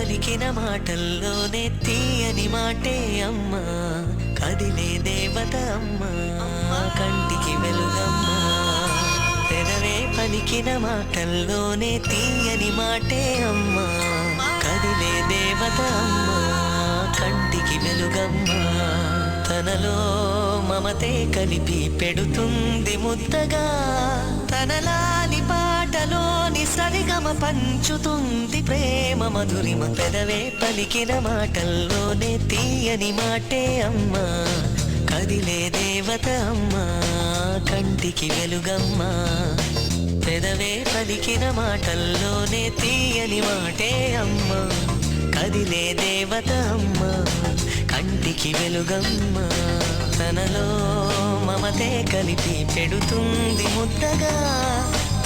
పలికిన మాటల్లోనే తీయని మాటే అమ్మా, కదిలే దేవత అమ్మా, కంటికి వెలుగమ్మా. పెదవే పలికిన మాటల్లోనే తీయని మాటే అమ్మా, కదిలే దేవత అమ్మా, కంటికి వెలుగమ్మా. తనలో మమతే కలిపి పెడుతుంది ముద్దగా, తనలాలి పాటలోని సరిగమ పంచుతుంది ప్రేమ మధురిమ. పెదవే పలికిన మాటల్లోనే తీయని మాటే అమ్మా, కదిలే దేవత అమ్మా, కంటికి వెలుగమ్మా. పెదవే పలికిన మాటల్లోనే తీయని మాటే అమ్మా, కదిలే దేవత అమ్మా, కంటికి వెలుగమ్మా. తనలో మమతే కలిపి పెడుతుంది ముద్దగా,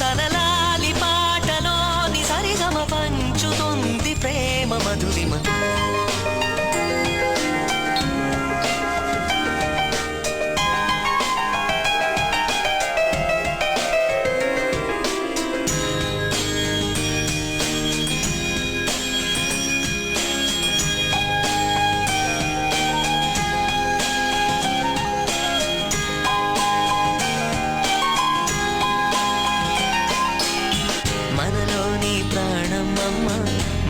తనలాలి పాటలోని సరిగమ పంచుతుంది ప్రేమ మధురిమ.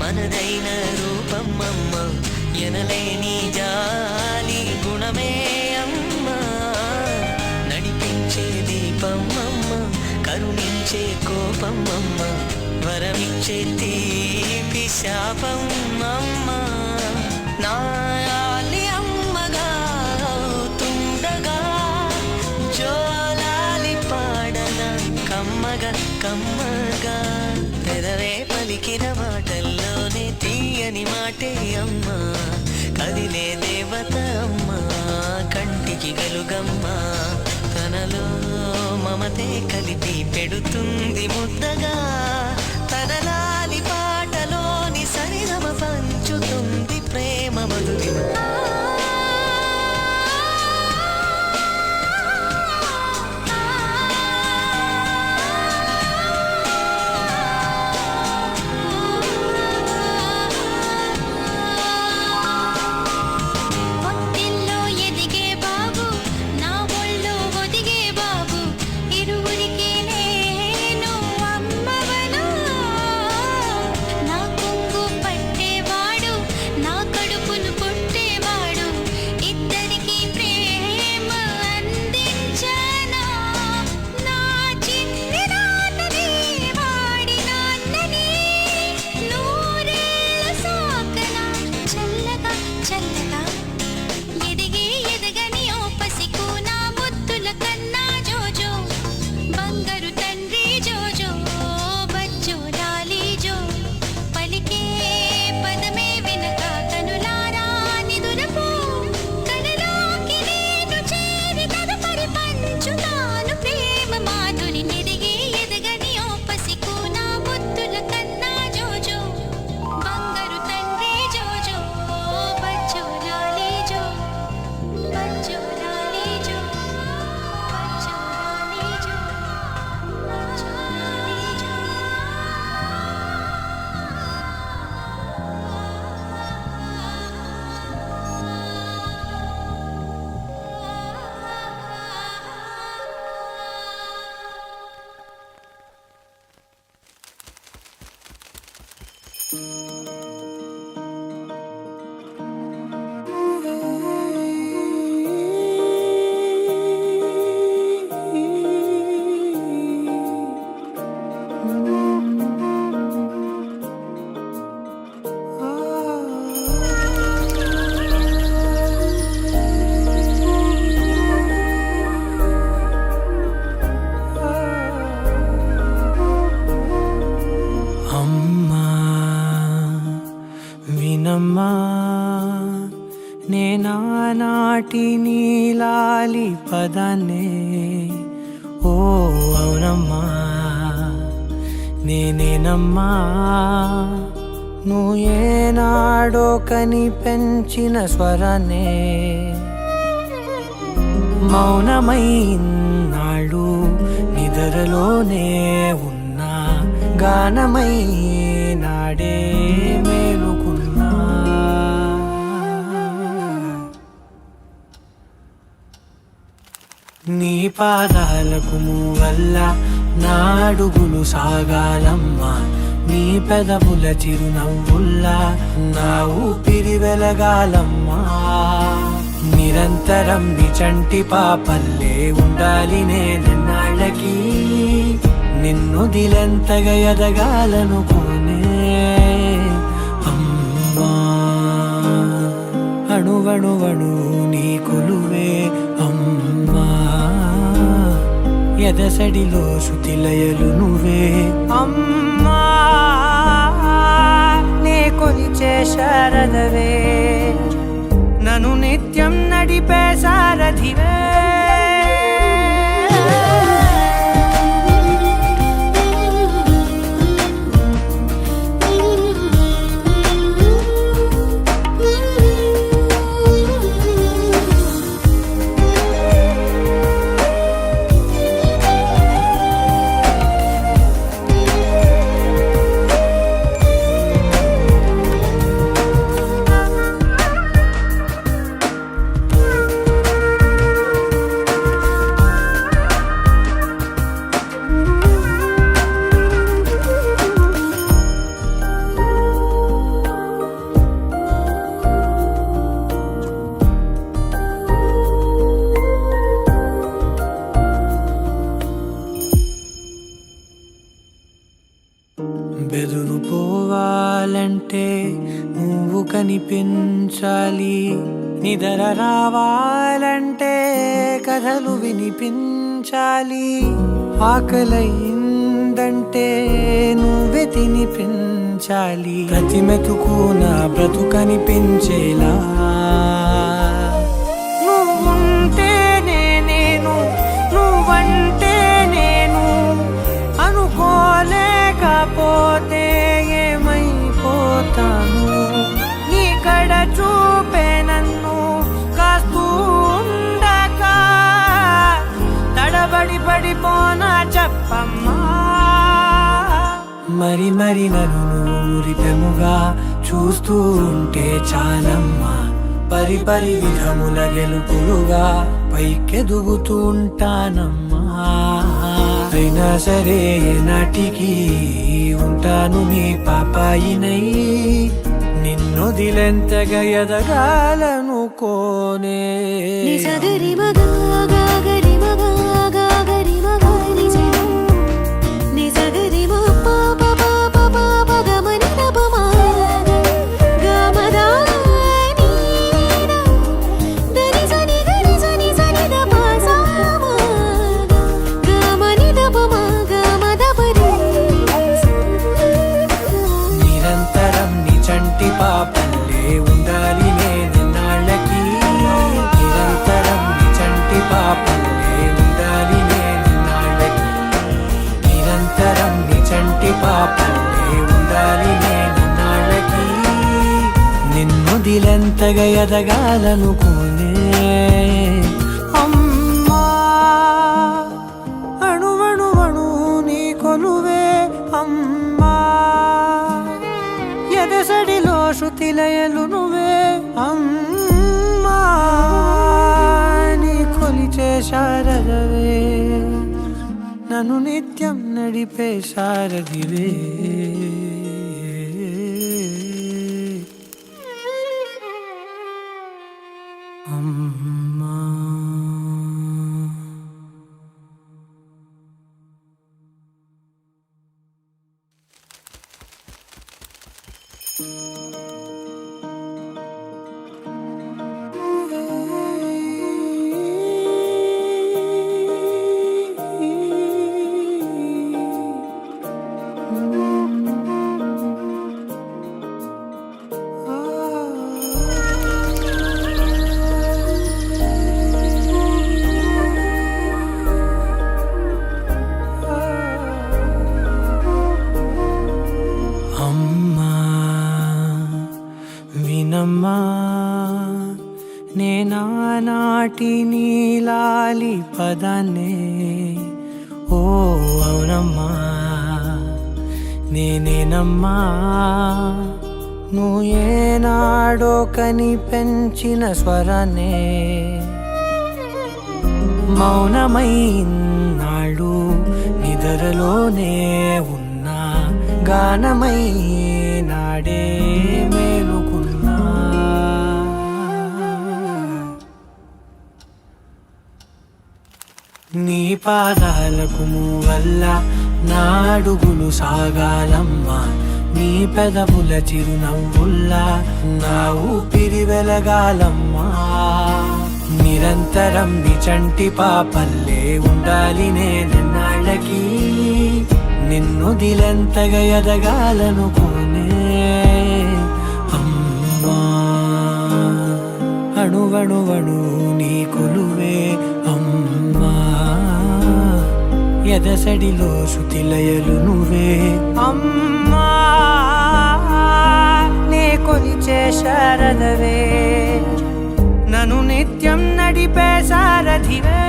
మనదైన రూపమ్మమ్మ, ఎనలేని జాలి గుణమే అమ్మ, నడిపించే దీపమ్మమ్మ, కరుణించే కోపమ్మమ్మ, వరమిచ్చే తీపి శాపమ్మమ్మ. నాయాలి అమ్మగా అవుతుండగా, జోలాలి పాడన కమ్మగా కమ్మగా. పెదవే పలికిన మాటల్లోనే తీయని మాటే అమ్మా, కదిలే దేవత అమ్మా, కంటికి వెలుగమ్మా. తనలో మమతే కలిపి పెడుతుంది ముద్దగా, తనలాలి పాటలోని సరిగమ పంచుతుంది ప్రేమ మధురిమ. నేనానాటి నీలాలి పదాన్నే, ఓ అవునమ్మా నేనేనమ్మా, నువ్వు ఏనాడో కని పెంచిన స్వరాన్నే. మౌనమైనాడు నిద్రలోనే ఉన్నా, గానమై నాడే మేలుకున్నా. నీ పాదాలకు వల్ల నా అడుగులు సాగాలమ్మా, నీ పెదవుల చిరునవ్వుల్లా నా ఊపిరి వెలగాలమ్మా. నిరంతరం నీ చంటి పాపల్లే ఉండాలి నేనెన్నాళ్ళకి, నిన్ను దిలెంతగా ఎదగాలనుకోనే అమ్మా. అణువణువణు నీ కొలువే అమ్మా, ఎదసడిలో శృతిలయలు నువ్వే అమ్మా. నే కొలిచే శారదవే, నన్ను నిత్యం నడిపే సారథివే. బెదురుపోవాలంటే నువ్వు కనిపించాలి, నిద్ర రావాలంటే కథలు వినిపించాలి, ఆకలైందంటే నువ్వే తినిపించాలి, ప్రతి మెతుకు నా బ్రతుకనిపించేలా. నువ్వుంటేనే నేను, నువ్వంటే నేను, అనుకోలేకపోతే ఏమైపోతాను. నీ కడ చూపే నన్ను కాస్తూ ఉండక తడబడి పడిపోనా చెప్పమ్మా. మరి మరి నన్ను ఊరిపెముగా చూస్తూ ఉంటే చాలమ్మా, పరి పరి విధముల గెలుపులుగా పైకెదుగుతూ ఉంటానమ్మా. అయినా సరే నాటికి ఉంటాను నీ పాపాయినై, నిన్ను దిలెంతగా ఎదగాలనుకోనే. నిరంతరం నీ చంటి పాపల్లే ఉండాలి నేనెన్నాళ్ళకి, నిరంతరం నీ చంటి పాపల్లే ఉండాలి నేనెన్నాళ్ళకి, నిరంతరం నీ చంటి పాపల్లే ఉండాలి నేనెన్నాళ్ళకి, నిన్ను దిలెంతగా ఎదగాలనుకోనే అమ్మా. అణువణువణు నీ కొలువే అమ్మా, ఎదసడిలో శృతిలయలు నువ్వే అమ్మా. నీ కొలిచే శారదవే, నన్ను నిత్యం నడిపే సారథివే అమ్మా. వినమ్మా, నేనానాటి నీలాలి పదాన్నే, ఓ అవునమ్మా నేనేనమ్మా. నువ్వు ఏనాడో కని పెంచిన స్వరాన్నే, మౌనమై నాడు నిద్రలోనే ఉన్నా గానమై నాడే మేలుకున్నా. నీ పాదాలకు వల్ల నా అడుగులు సాగాలమ్మా, నీ పెదవుల చిరునవ్వుల్లా నా ఊపిరి వెలగాలమ్మా. నిరంతరం నీ చంటి పాపల్లే ఉండాలి నేనెన్నాళ్ళకి, నిన్ను దిలెంతగా ఎదగాలనుకోనే అమ్మా. అణువణువణు నీ కొలువే అమ్మా, ఎదసడిలో శృతిలయలు నువ్వే అమ్మా. నే కొలిచే శారదవే, నన్ను నిత్యం నడిపే సారథివే.